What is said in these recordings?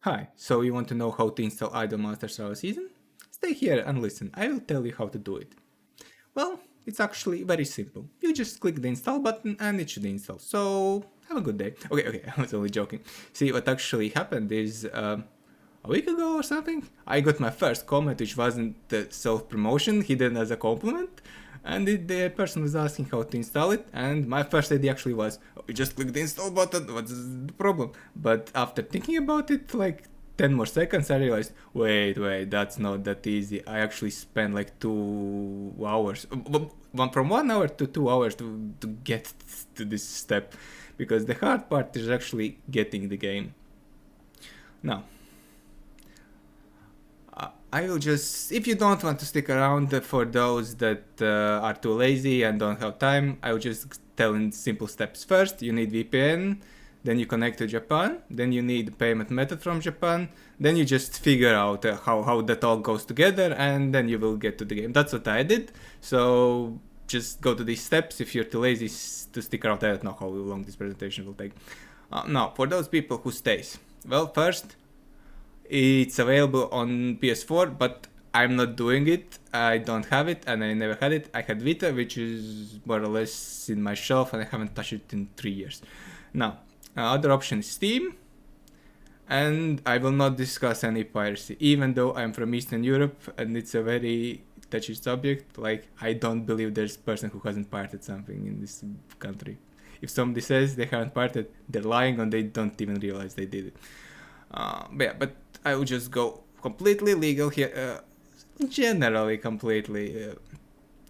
Hi, so you want to know how to install Idolmaster Starlit season? Stay here and listen, I will tell you how to do it. Well, it's actually very simple. You just click the install button and it should install. So, have a good day. Okay, I was only joking. See, what actually happened is a week ago or something, I got my first comment which wasn't the self-promotion hidden as a compliment. And the person was asking how to install it, and my first idea actually was, oh, you just click the install button, what's the problem? But after thinking about it, like 10 more seconds, I realized, wait, that's not that easy. I actually spent like 2 hours, from 1 hour to 2 hours to get to this step, because the hard part is actually getting the game. Now, I will just, if you don't want to stick around for those that are too lazy and don't have time, I will just tell in simple steps. First, you need VPN, then you connect to Japan, then you need payment method from Japan, then you just figure out how that all goes together, and then you will get to the game. That's what I did. So just go to these steps. If you're too lazy to stick around, I don't know how long this presentation will take. Now, for those people who stays, well, first, it's available on PS4, but I'm not doing it. I don't have it, and I never had it. I had Vita, which is more or less in my shelf, and I haven't touched it in 3 years. Now, other option is Steam, and I will not discuss any piracy, even though I'm from Eastern Europe, and it's a very touchy subject. Like, I don't believe there's a person who hasn't pirated something in this country. If somebody says they haven't pirated, they're lying, and they don't even realize they did it. But I will just go completely legal here. Generally, completely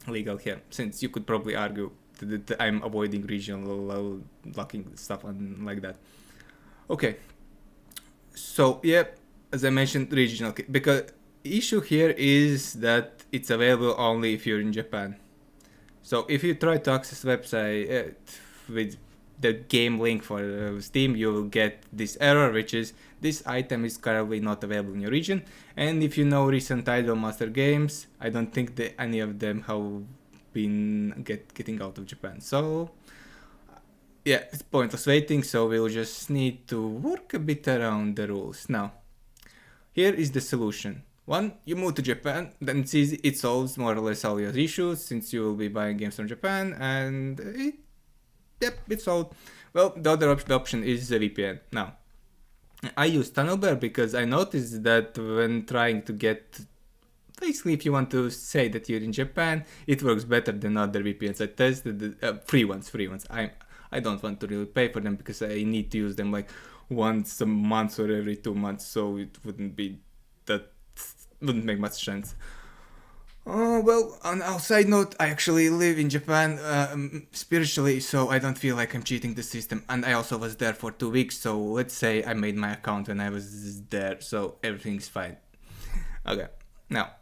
legal here, since you could probably argue that I'm avoiding regional locking stuff and like that. Okay, so yeah, as I mentioned, regional, because issue here is that it's available only if you're in Japan. So if you try to access website with the game link for Steam, you will get this error, which is this item is currently not available in your region. And if you know recent Idolmaster games, I don't think that any of them have been getting out of Japan. So yeah, it's pointless waiting. So we'll just need to work a bit around the rules. Now, here is the solution. One, you move to Japan, then it's easy. It solves more or less all your issues since you will be buying games from Japan, and it's all. Well, the other option is a VPN. Now, I use TunnelBear because I noticed that when trying to get, basically, if you want to say that you're in Japan, it works better than other VPNs. I tested the free ones. I don't want to really pay for them because I need to use them like once a month or every 2 months, so it wouldn't make much sense. Well, on a side note, I actually live in Japan spiritually, so I don't feel like I'm cheating the system. And I also was there for 2 weeks, so let's say I made my account when I was there, so everything's fine. Okay, now,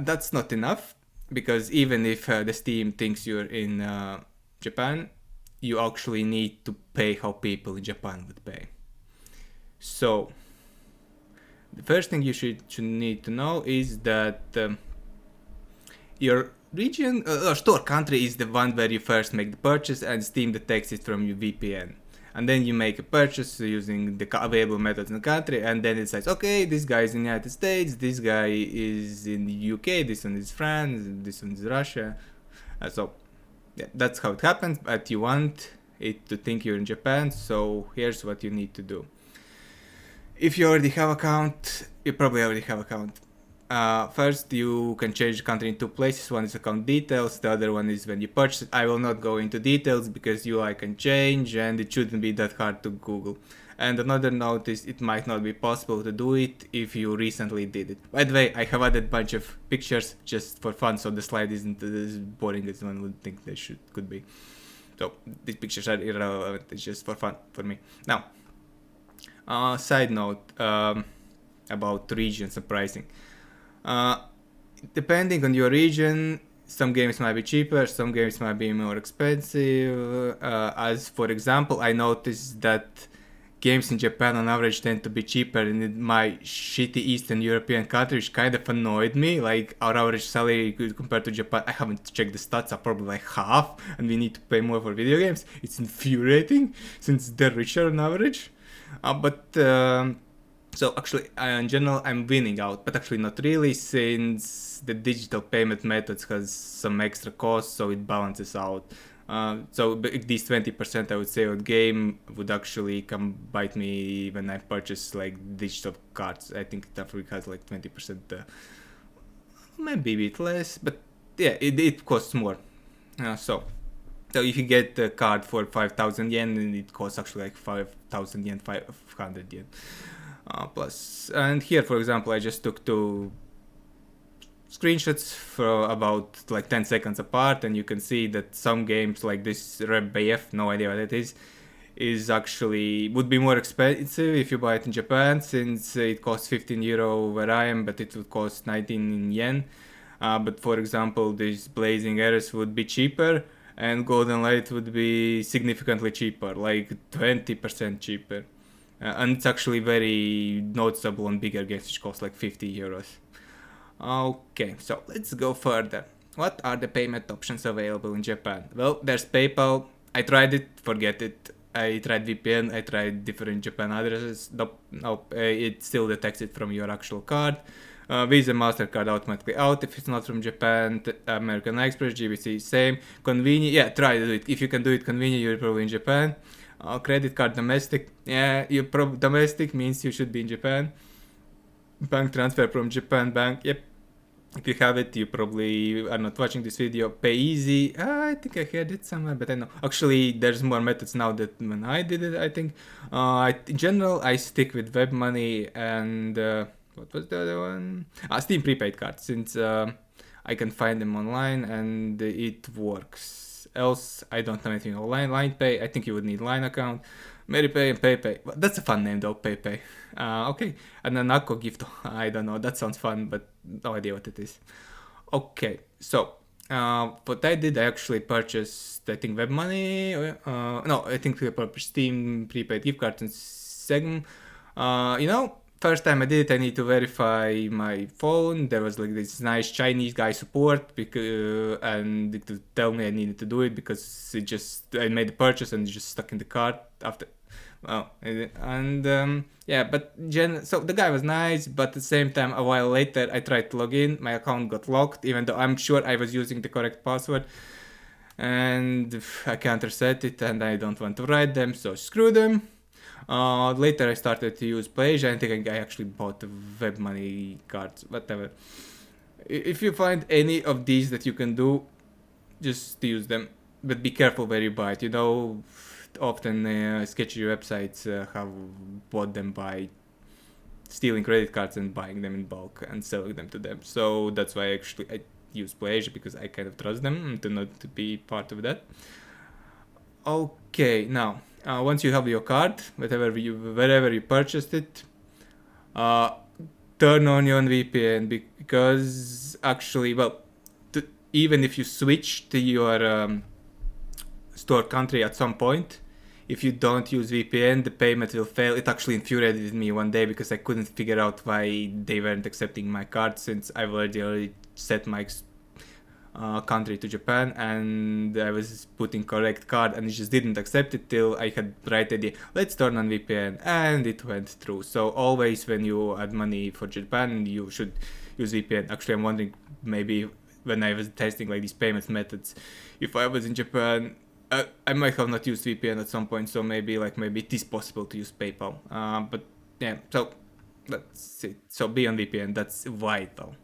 that's not enough, because even if the Steam thinks you're in Japan, you actually need to pay how people in Japan would pay. So, the first thing you should need to know is that your region or store country is the one where you first make the purchase, and Steam detects it from your VPN. And then you make a purchase using the available methods in the country, and then it says, okay, this guy is in the United States, this guy is in the UK, this one is France, this one is Russia. So yeah, that's how it happens, but you want it to think you're in Japan, so here's what you need to do. If you already have account, you probably already have account. First, you can change the country in two places. One is account details, the other one is when you purchase it. I will not go into details because UI can change and it shouldn't be that hard to Google. And another note is it might not be possible to do it if you recently did it. By the way, I have added a bunch of pictures just for fun, so the slide isn't as boring as one would think they could be. So these pictures are irrelevant, it's just for fun for me. Now, side note about regions and pricing. Depending on your region, some games might be cheaper, some games might be more expensive. As for example, I noticed that games in Japan on average tend to be cheaper in my shitty Eastern European country, which kind of annoyed me. Like, our average salary compared to Japan, I haven't checked the stats, are probably like half, and we need to pay more for video games. It's infuriating since they're richer on average. But So actually, in general, I'm winning out, but actually not really, since the digital payment methods has some extra cost, so it balances out. So these 20% I would say on game would actually come bite me when I purchase like digital cards. I think it has like 20%, maybe a bit less, but yeah, it costs more. So if you get the card for 5,000 yen, then it costs actually like 5,000 yen, 500 yen. Plus, and here, for example, I just took two screenshots for about like 10 seconds apart, and you can see that some games like this Reb BF, no idea what it is actually would be more expensive if you buy it in Japan, since it costs 15 euro where I am, but it would cost 19 yen. But for example, these Blazing Errors would be cheaper, and Golden Light would be significantly cheaper, like 20% cheaper. And it's actually very noticeable on bigger games, which cost like 50 euros. Okay, so let's go further. What are the payment options available in Japan? Well, there's PayPal. I tried it, forget it. I tried VPN, I tried different Japan addresses. Nope, it still detects it from your actual card. Visa, MasterCard automatically out if it's not from Japan. American Express, GBC, same. Convenient, yeah, try to do it. If you can do it convenient, you're probably in Japan. Credit card domestic, yeah, domestic means you should be in Japan. Bank transfer from Japan bank, yep. If you have it, you probably are not watching this video. Pay easy. I think I had it somewhere, but I know. Actually, there's more methods now than when I did it, I think. In general, I stick with web money and what was the other one? Steam prepaid card, since I can find them online and it works. Else, I don't know anything online. Line Pay, I think you would need line account. MeriPay and PayPay. That's a fun name though, PayPay. Okay, and an Akko gift. I don't know. That sounds fun, but no idea what it is. Okay, so what I did, I actually purchased, I think, web money. No, I think we purchased Steam prepaid gift cards and Segm. First time I did it, I need to verify my phone. There was like this nice Chinese guy support, and to tell me I needed to do it because I made the purchase and it just stuck in the cart after. Well, and yeah, but so the guy was nice, but at the same time, a while later, I tried to log in. My account got locked, even though I'm sure I was using the correct password, and I can't reset it, and I don't want to write them, so screw them. Later I started to use PlayAsia. I think I actually bought the web money cards, whatever. If you find any of these that you can do, just use them. But be careful where you buy it. Often sketchy websites have bought them by stealing credit cards and buying them in bulk and selling them to them. So that's why I use PlayAsia, because I kind of trust them to not to be part of that. Okay, now once you have your card, wherever you purchased it, turn on your VPN, because actually, even if you switch to your store country at some point, if you don't use VPN, the payment will fail. It actually infuriated me one day because I couldn't figure out why they weren't accepting my card, since I've already set my country to Japan and I was putting correct card, and it just didn't accept it till I had right idea. Let's turn on VPN, and it went through. So always when you add money for Japan, you should use VPN. Actually, I'm wondering, maybe when I was testing like these payment methods, if I was in Japan, I might have not used VPN at some point. So maybe it is possible to use PayPal. But yeah, so that's it. So be on VPN. That's vital.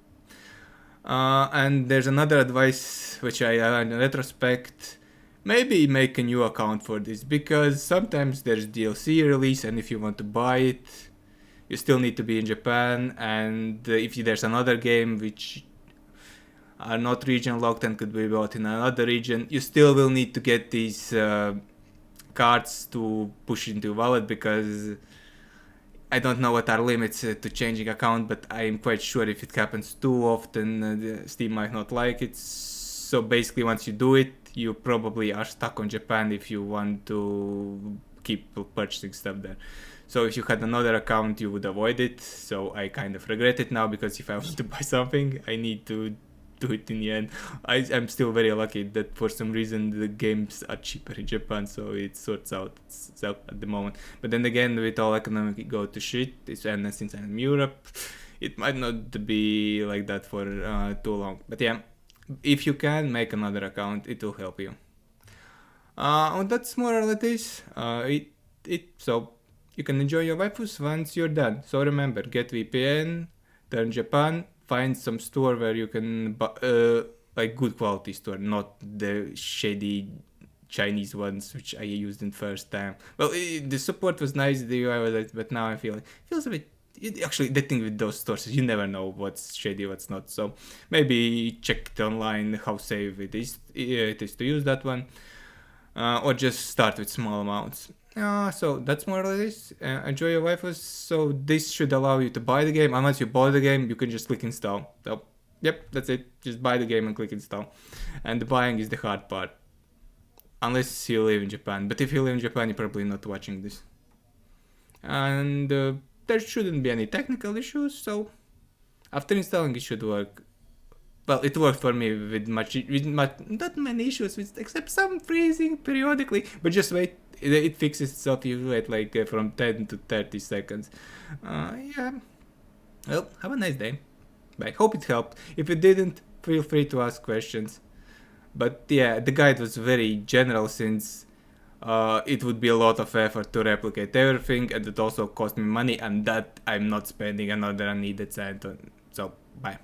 And there's another advice which I learned in Retrospect. Maybe make a new account for this, because sometimes there's DLC release, and if you want to buy it, you still need to be in Japan. And if there's another game which are not region locked and could be bought in another region, you still will need to get these cards to push into your wallet, because I don't know what are limits to changing account, but I'm quite sure if it happens too often, Steam might not like it. So basically, once you do it, you probably are stuck on Japan if you want to keep purchasing stuff there. So if you had another account, you would avoid it. So I kind of regret it now, because if I want to buy something, I need to do it in the end. I'm still very lucky that for some reason the games are cheaper in Japan, so it sorts out itself at the moment. But then again, with all economic go to shit, and since I'm in Europe, it might not be like that for too long. But yeah, if you can make another account, it will help you. That's more or less so you can enjoy your waifus once you're done. So remember, get VPN, turn Japan, find some store where you can buy, like good quality store, not the shady Chinese ones which I used in first time. Well, the support was nice, the UI was nice, but now I feel feels a bit. Actually, the thing with those stores is you never know what's shady, what's not. So maybe check it online how safe it is to use that one, or just start with small amounts. So that's more or less. Enjoy your waifus. So this should allow you to buy the game. Unless you bought the game, you can just click install. So yep, that's it. Just buy the game and click install. And the buying is the hard part. Unless you live in Japan. But if you live in Japan, you're probably not watching this. And there shouldn't be any technical issues. So after installing, it should work. Well, it worked for me with not many issues, except some freezing periodically. But just wait. It fixes itself. You wait like from 10 to 30 seconds. Yeah. Well, have a nice day. Bye. Hope it helped. If it didn't, feel free to ask questions. But yeah, the guide was very general since it would be a lot of effort to replicate everything, and it also cost me money, and that I'm not spending another unneeded cent on. So, bye.